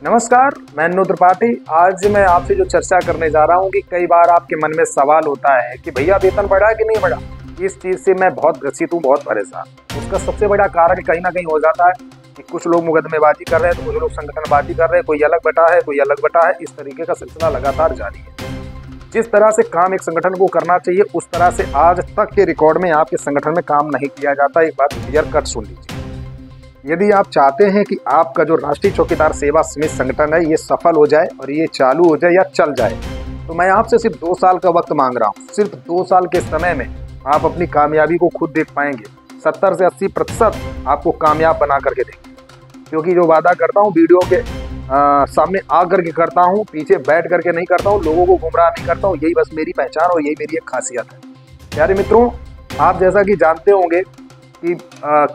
नमस्कार, मैं अन्नू त्रिपाठी। आज मैं आपसे जो चर्चा करने जा रहा हूँ कि कई बार आपके मन में सवाल होता है कि भैया वेतन बढ़ा कि नहीं बढ़ा। इस चीज़ से मैं बहुत ग्रसित हूँ, बहुत परेशान। उसका सबसे बड़ा कारण कहीं ना कहीं हो जाता है कि कुछ लोग मुकदमेबाजी कर रहे हैं, तो कुछ लोग संगठनबाजी कर रहे हैं, कोई अलग बटा है, कोई अलग बटा है। इस तरीके का सिलसिला लगातार जारी है। जिस तरह से काम एक संगठन को करना चाहिए, उस तरह से आज तक के रिकॉर्ड में आपके संगठन में काम नहीं किया जाता। एक बात क्लियर कट सुन लीजिए। यदि आप चाहते हैं कि आपका जो राष्ट्रीय चौकीदार सेवा समिति संगठन है ये सफल हो जाए और ये चालू हो जाए या चल जाए, तो मैं आपसे सिर्फ 2 साल का वक्त मांग रहा हूँ। सिर्फ 2 साल के समय में आप अपनी कामयाबी को खुद देख पाएंगे। 70 से 80% आपको कामयाब बना करके देंगे। क्योंकि जो वादा करता हूँ वीडियो के सामने आ करके करता हूँ, पीछे बैठ करके नहीं करता हूँ, लोगों को गुमराह नहीं करता हूँ। यही बस मेरी पहचान और यही मेरी एक खासियत है। प्यारे मित्रों, आप जैसा कि जानते होंगे कि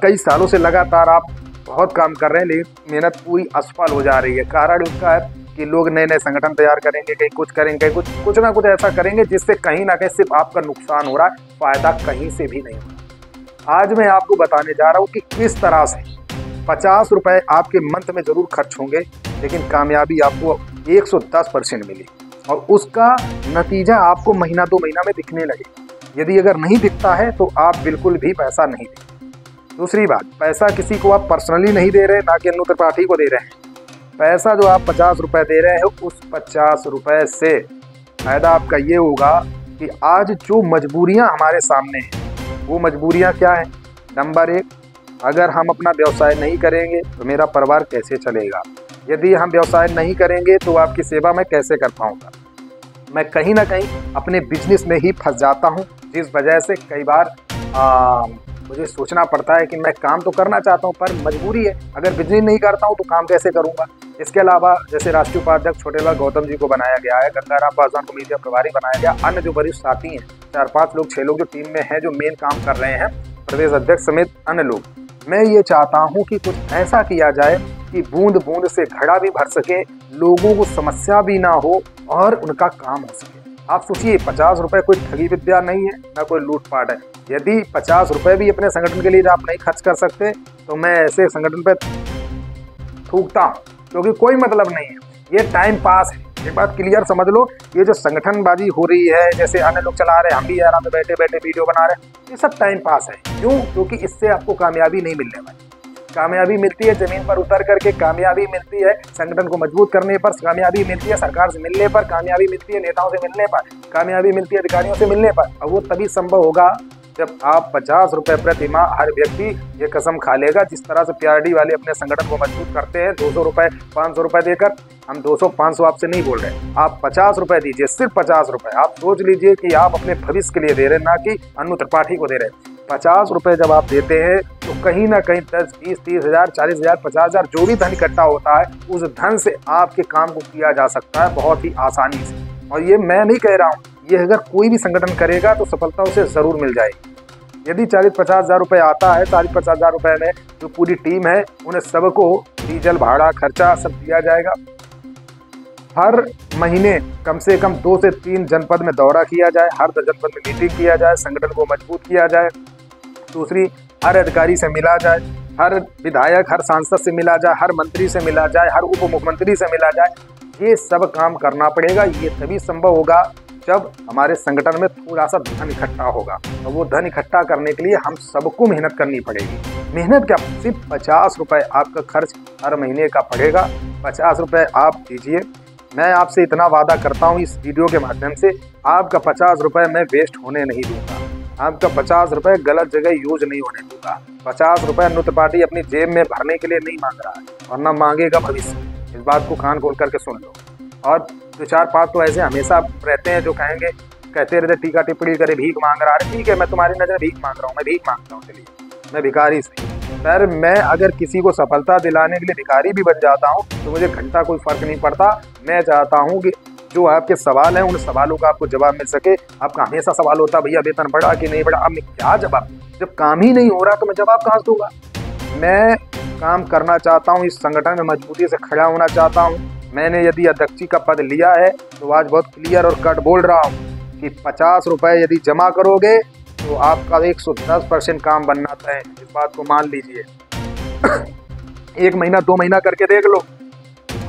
कई सालों से लगातार आप बहुत काम कर रहे हैं, लेकिन मेहनत पूरी असफल हो जा रही है। कारण उसका है कि लोग नए नए संगठन तैयार करेंगे, कहीं कुछ करेंगे, कुछ ना कुछ ऐसा करेंगे जिससे कहीं ना कहीं सिर्फ आपका नुकसान हो रहा है, फायदा कहीं से भी नहीं हो रहा। आज मैं आपको बताने जा रहा हूँ कि किस तरह से 50 रुपये आपके मंथ में जरूर खर्च होंगे, लेकिन कामयाबी आपको 110% मिली और उसका नतीजा आपको महीना 2 महीना में दिखने लगेगा। यदि अगर नहीं दिखता है तो आप बिल्कुल भी पैसा नहीं देंगे। दूसरी बात, पैसा किसी को आप पर्सनली नहीं दे रहे, ना कि अन्नू त्रिपाठी को दे रहे हैं। पैसा जो आप 50 रुपये दे रहे हैं, उस 50 रुपये से फायदा आपका ये होगा कि आज जो मजबूरियां हमारे सामने हैं, वो मजबूरियां क्या हैं। नंबर 1, अगर हम अपना व्यवसाय नहीं करेंगे तो मेरा परिवार कैसे चलेगा। यदि हम व्यवसाय नहीं करेंगे तो आपकी सेवा मैं कैसे कर पाऊँगा। मैं कहीं ना कहीं अपने बिजनेस में ही फंस जाता हूँ, जिस वजह से कई बार मुझे सोचना पड़ता है कि मैं काम तो करना चाहता हूं पर मजबूरी है। अगर बिजनेस नहीं करता हूं तो काम कैसे करूंगा। इसके अलावा जैसे राष्ट्रीय उपाध्यक्ष छोटेलाल गौतम जी को बनाया गया है, गंगाराम पासवान को मीडिया प्रभारी बनाया गया, अन्य जो वरिष्ठ साथी हैं 4-5 लोग 6 लोग जो टीम में हैं, जो मेन काम कर रहे हैं, प्रदेश अध्यक्ष समेत अन्य लोग, मैं ये चाहता हूँ कि कुछ ऐसा किया जाए कि बूंद बूंद से घड़ा भी भर सके, लोगों को समस्या भी ना हो और उनका काम हो सके। आप सोचिए, 50 रुपये कोई ठगी विद्या नहीं है, ना कोई लूटपाट है। यदि 50 रुपये भी अपने संगठन के लिए आप नहीं खर्च कर सकते तो मैं ऐसे संगठन पे थूकता हूँ, क्योंकि कोई मतलब नहीं है। ये टाइम पास है। एक बात क्लियर समझ लो, ये जो संगठनबाजी हो रही है, जैसे अन्य लोग चला रहे हैं, हम भी आराम में बैठे बैठे वीडियो बना रहे हैं, ये सब टाइम पास है। क्यों? क्योंकि इससे आपको कामयाबी नहीं मिलने वाली। कामयाबी मिलती है जमीन पर उतर करके, कामयाबी मिलती है संगठन को मजबूत करने पर, कामयाबी मिलती है सरकार से मिलने पर, कामयाबी मिलती है नेताओं से मिलने पर, कामयाबी मिलती है अधिकारियों से मिलने पर। और वो तभी संभव होगा जब आप 50 रुपये प्रति माह हर व्यक्ति ये कसम खा लेगा, जिस तरह से पीआरडी वाले अपने संगठन को मजबूत करते हैं 200 रुपये 500 रुपये देकर। हम 200-500 आपसे नहीं बोल रहे, आप 50 रुपये दीजिए, सिर्फ 50 रुपये। आप सोच लीजिए कि आप अपने भविष्य के लिए दे रहे हैं, ना कि अन्नू त्रिपाठी को दे रहे हैं। 50 रुपये जब आप देते हैं तो कहीं ना कहीं 10, 20, 30 हज़ार, 40 हज़ार, 50 हज़ार जो भी धन इकट्ठा होता है, उस धन से आपके काम को किया जा सकता है बहुत ही आसानी से। और ये मैं नहीं कह रहा हूँ, ये अगर कोई भी संगठन करेगा तो सफलता उसे ज़रूर मिल जाएगी। यदि 40-50 हज़ार रुपये आता है, 40-50 हज़ार रुपये में जो पूरी टीम है उन्हें सबको डीजल भाड़ा खर्चा सब दिया जाएगा। हर महीने कम से कम 2 से 3 जनपद में दौरा किया जाए, हर जनपद में मीटिंग किया जाए, संगठन को मजबूत किया जाए। दूसरी, हर अधिकारी से मिला जाए, हर विधायक हर सांसद से मिला जाए, हर मंत्री से मिला जाए, हर उप मुख्यमंत्री से मिला जाए। ये सब काम करना पड़ेगा। ये तभी संभव होगा जब हमारे संगठन में थोड़ा सा धन इकट्ठा होगा। और वो धन इकट्ठा करने के लिए हम सबको मेहनत करनी पड़ेगी। मेहनत क्या, सिर्फ 50 रुपये आपका खर्च हर महीने का पड़ेगा। 50 रुपये आप दीजिए। मैं आपसे इतना वादा करता हूँ इस वीडियो के माध्यम से, आपका 50 रुपये मैं वेस्ट होने नहीं दूंगा। आपका 50 रुपये गलत जगह यूज नहीं होने दूंगा। 50 रुपये अन्नू त्रिपाठी अपनी जेब में भरने के लिए नहीं मांग रहा है और ना मांगेगा भविष्य। इस बात को कान खोल करके सुन लो। और 2-4-5 तो ऐसे हमेशा रहते हैं जो कहते रहते टीका टिप्पणी करे, भीख मांग रहा है। ठीक है, मैं तुम्हारी नजर भीख मांग रहा हूँ, मैं भीख मांगता हूँ, चलिए मैं भिखारी से। पर मैं अगर किसी को सफलता दिलाने के लिए भिखारी भी बन जाता हूँ तो मुझे घंटा कोई फर्क नहीं पड़ता। मैं चाहता हूँ कि जो आपके सवाल हैं उन सवालों का आपको जवाब मिल सके। आपका हमेशा सवाल होता है भैया वेतन बढ़ा कि नहीं बढ़ा। अब मैं क्या जवाब, जब काम ही नहीं हो रहा तो मैं जवाब कहाँ से दूंगा। मैं काम करना चाहता हूँ, इस संगठन में मजबूती से खड़ा होना चाहता हूँ। मैंने यदि अध्यक्षी का पद लिया है तो आज बहुत क्लियर और कट बोल रहा हूँ कि 50 रुपये यदि जमा करोगे तो आपका 110% काम बनना तय है। इस बात को मान लीजिए। 1 महीना 2 महीना करके देख लो,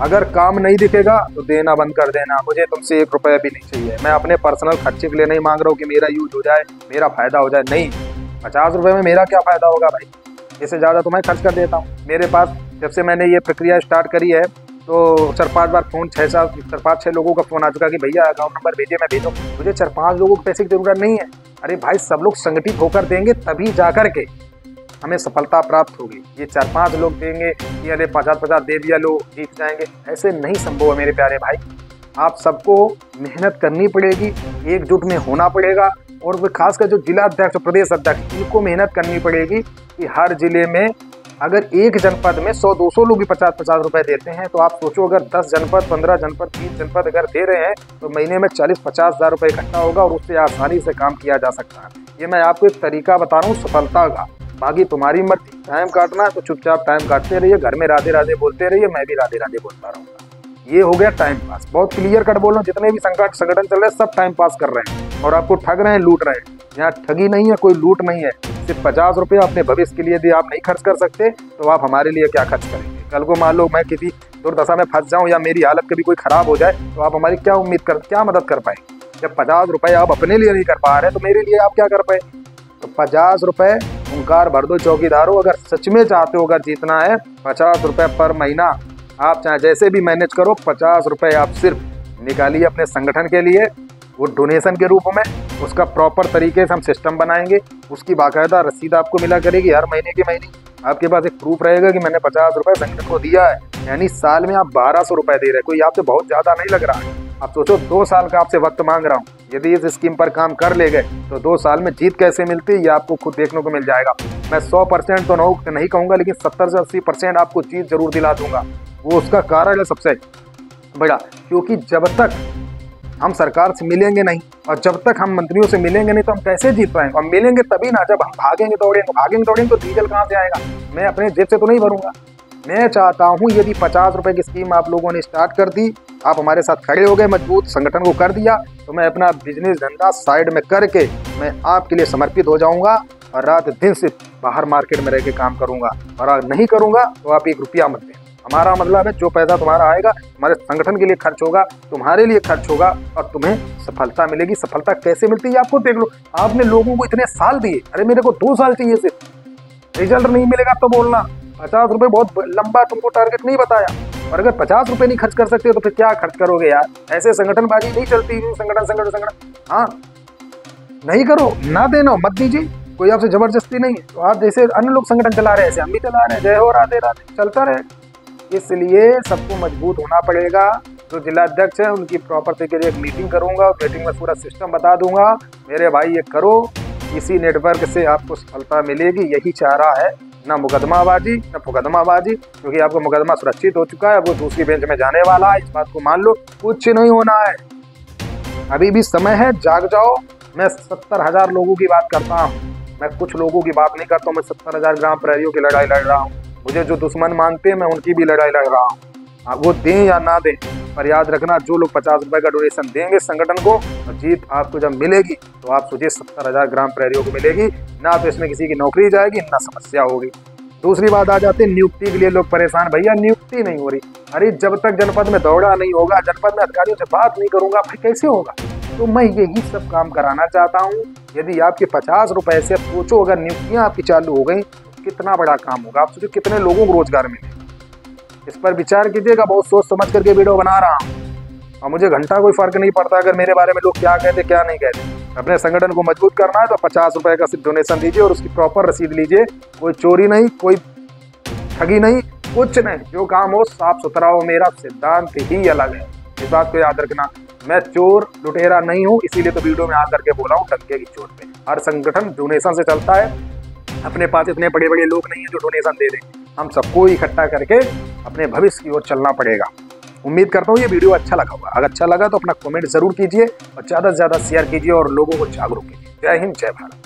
अगर काम नहीं दिखेगा तो देना बंद कर देना, मुझे तुमसे 1 रुपया भी नहीं चाहिए। मैं अपने पर्सनल खर्चे के लिए नहीं मांग रहा हूँ कि मेरा यूज हो जाए, मेरा फायदा हो जाए, नहीं। 50 रुपये में मेरा क्या फायदा होगा भाई, इससे ज़्यादा तो मैं खर्च कर देता हूँ। मेरे पास जब से मैंने ये प्रक्रिया स्टार्ट करी है तो 4-5 बार फ़ोन 4-5-6 लोगों का फ़ोन आ चुका कि भैया अकाउंट नंबर भेजिए, मैं भेजूँ। मुझे 4-5 लोगों को पैसे की ज़रूरत नहीं है। अरे भाई सब लोग संगठित होकर देंगे तभी जा कर के हमें सफलता प्राप्त होगी। ये 4-5 लोग देंगे कि अरे 50-50 दे दिया लो जीत जाएंगे, ऐसे नहीं संभव है मेरे प्यारे भाई। आप सबको मेहनत करनी पड़ेगी, एकजुट में होना पड़ेगा, और वो खासकर जो जिला अध्यक्ष प्रदेश अध्यक्ष इनको मेहनत करनी पड़ेगी कि हर जिले में अगर एक जनपद में 100-200 लोग भी 50-50 रुपए देते हैं तो आप सोचो अगर 10 जनपद 15 जनपद 30 जनपद अगर दे रहे हैं तो महीने में 40-50 हज़ार रुपये इकट्ठा होगा और उससे आसानी से काम किया जा सकता है। ये मैं आपको एक तरीका बता रहा हूँ सफलता का। बाकी तुम्हारी मर्जी, टाइम काटना है तो चुपचाप टाइम काटते रहिए, घर में राधे राधे बोलते रहिए, मैं भी राधे राधे बोलता रहूँगा। ये हो गया टाइम पास। बहुत क्लियर कट बोल रहा हूँ, जितने भी संगठन चल रहे हैं सब टाइम पास कर रहे हैं और आपको ठग रहे हैं, लूट रहे हैं। यहाँ ठगी नहीं है, कोई लूट नहीं है। सिर्फ 50 रुपये अपने भविष्य के लिए यदि आप नहीं खर्च कर सकते तो आप हमारे लिए क्या खर्च करेंगे। कल को मान लो मैं किसी दुर्दशा में फंस जाऊँ या मेरी हालत कभी कोई खराब हो जाए तो आप हमारी क्या उम्मीद कर, क्या मदद कर पाएंगे। जब 50 रुपये आप अपने लिए नहीं कर पा रहे तो मेरे लिए आप क्या कर पाए। तो 50 रुपये हुंकार भर दो चौकीदारों। अगर सच में चाहते हो अगर जीतना है 50 रुपये पर महीना आप चाहे जैसे भी मैनेज करो, 50 रुपये आप सिर्फ निकालिए अपने संगठन के लिए, वो डोनेशन के रूप में। उसका प्रॉपर तरीके से हम सिस्टम बनाएंगे, उसकी बाकायदा रसीद आपको मिला करेगी हर महीने की महीने। आपके पास एक प्रूफ रहेगा कि मैंने 50 रुपये संगठन को दिया है, यानी साल में आप 1200 रुपये दे रहे हैं। कोई आपसे बहुत ज़्यादा नहीं लग रहा है। आप सोचो 2 साल का आपसे वक्त मांग रहा हूँ, यदि इस स्कीम पर काम कर ले गए तो 2 साल में जीत कैसे मिलती है ये आपको खुद देखने को मिल जाएगा। मैं 100% तो नहीं कहूँगा, लेकिन 70 से 80% आपको जीत जरूर दिला दूंगा। वो उसका कारण है सबसे बड़ा, क्योंकि जब तक हम सरकार से मिलेंगे नहीं और जब तक हम मंत्रियों से मिलेंगे नहीं तो हम कैसे जीत पाएंगे। हम मिलेंगे तभी ना, जब हम भागेंगे दौड़ेंगे तो डीजल कहाँ से आएगा। मैं अपने जेब से तो नहीं भरूंगा। मैं चाहता हूं यदि 50 रुपए की स्कीम आप लोगों ने स्टार्ट कर दी, आप हमारे साथ खड़े हो गए, मजबूत संगठन को कर दिया, तो मैं अपना बिजनेस धंधा साइड में करके मैं आपके लिए समर्पित हो जाऊंगा और रात दिन से बाहर मार्केट में रह के काम करूंगा। और अगर नहीं करूंगा तो आप 1 रुपया मत दें। हमारा मतलब है जो पैसा तुम्हारा आएगा हमारे संगठन के लिए खर्च होगा, तुम्हारे लिए खर्च होगा और तुम्हें सफलता मिलेगी। सफलता कैसे मिलती है आपको देख लो। आपने लोगों को इतने साल दिए, अरे मेरे को 2 साल चाहिए सिर्फ, रिजल्ट नहीं मिलेगा तो बोलना। 50 रुपये बहुत लंबा तुमको टारगेट नहीं बताया, और अगर 50 रुपये नहीं खर्च कर सकते तो फिर क्या खर्च करोगे यार। ऐसे संगठनबाजी नहीं चलती। संगठन हाँ नहीं करो, ना देना मत दीजिए, कोई आपसे जबरदस्ती नहीं है। तो आप जैसे अन्य लोग संगठन चला रहे हैं ऐसे हम भी चला रहे हैं। जय हो, राधे राधे, चलता रहे। इसलिए सबको मजबूत होना पड़ेगा। जो जिला अध्यक्ष है उनकी प्रॉपर तरीके से एक मीटिंग करूंगा, मीटिंग में पूरा सिस्टम बता दूंगा। मेरे भाई ये करो, इसी नेटवर्क से आपको सफलता मिलेगी। यही चाह रहा है, ना मुकदमाबाजी ना फुकदमाबाजी, क्योंकि आपका मुकदमा सुरक्षित हो चुका है। अब वो दूसरी बेंच में जाने वाला है, इस बात को मान लो। कुछ नहीं होना है, अभी भी समय है, जाग जाओ। मैं 70,000 लोगों की बात करता हूँ, मैं कुछ लोगों की बात नहीं करता हूँ। मैं 70,000 ग्राम प्रहरियों की लड़ाई लड़ रहा हूँ। मुझे जो दुश्मन मानते हैं मैं उनकी भी लड़ाई लड़ रहा हूँ। वो दें या ना दें, पर याद रखना जो लोग 50 रुपये का डोनेशन देंगे संगठन को, और जीत आपको जब मिलेगी तो आप सोचिए 70,000 ग्राम प्रहरियों को मिलेगी। ना तो इसमें किसी की नौकरी जाएगी ना समस्या होगी। दूसरी बात आ जाती है नियुक्ति के लिए लोग परेशान, भैया नियुक्ति नहीं हो रही। अरे जब तक जनपद में दौड़ा नहीं होगा, जनपद में अधिकारियों से बात नहीं करूंगा, फिर कैसे होगा। तो मैं यही सब काम कराना चाहता हूँ। यदि आपके 50 रुपये से सोचो अगर नियुक्तियाँ आपकी चालू हो गई कितना बड़ा काम होगा। आप सोचो कितने लोगों को रोजगार मिलेगा। इस पर विचार कीजिएगा। बहुत सोच समझ करके वीडियो बना रहा हूँ और मुझे घंटा कोई फर्क नहीं पड़ता अगर मेरे बारे में लोग क्या कहते क्या नहीं कहते। अपने संगठन को मजबूत करना है तो 50 रुपये का सिर्फ डोनेशन दीजिए और उसकी प्रॉपर रसीद लीजिए। कोई चोरी नहीं, कोई ठगी नहीं, कुछ नहीं। जो काम हो साफ सुथरा हो, मेरा सिद्धांत ही अलग है। इस बात को याद रखना। मैं चोर लुटेरा नहीं हूँ, इसीलिए तो वीडियो में आकर के बोला हूँ टंके की चोट पे। हर संगठन डोनेशन से चलता है। अपने पास इतने बड़े बड़े लोग नहीं हैं जो डोनेशन दे दें। हम सबको इकट्ठा करके अपने भविष्य की ओर चलना पड़ेगा। उम्मीद करता हूँ ये वीडियो अच्छा लगा होगा। अगर अच्छा लगा तो अपना कमेंट जरूर कीजिए और ज़्यादा से ज़्यादा शेयर कीजिए और लोगों को जागरूक कीजिए। जय हिंद, जय भारत।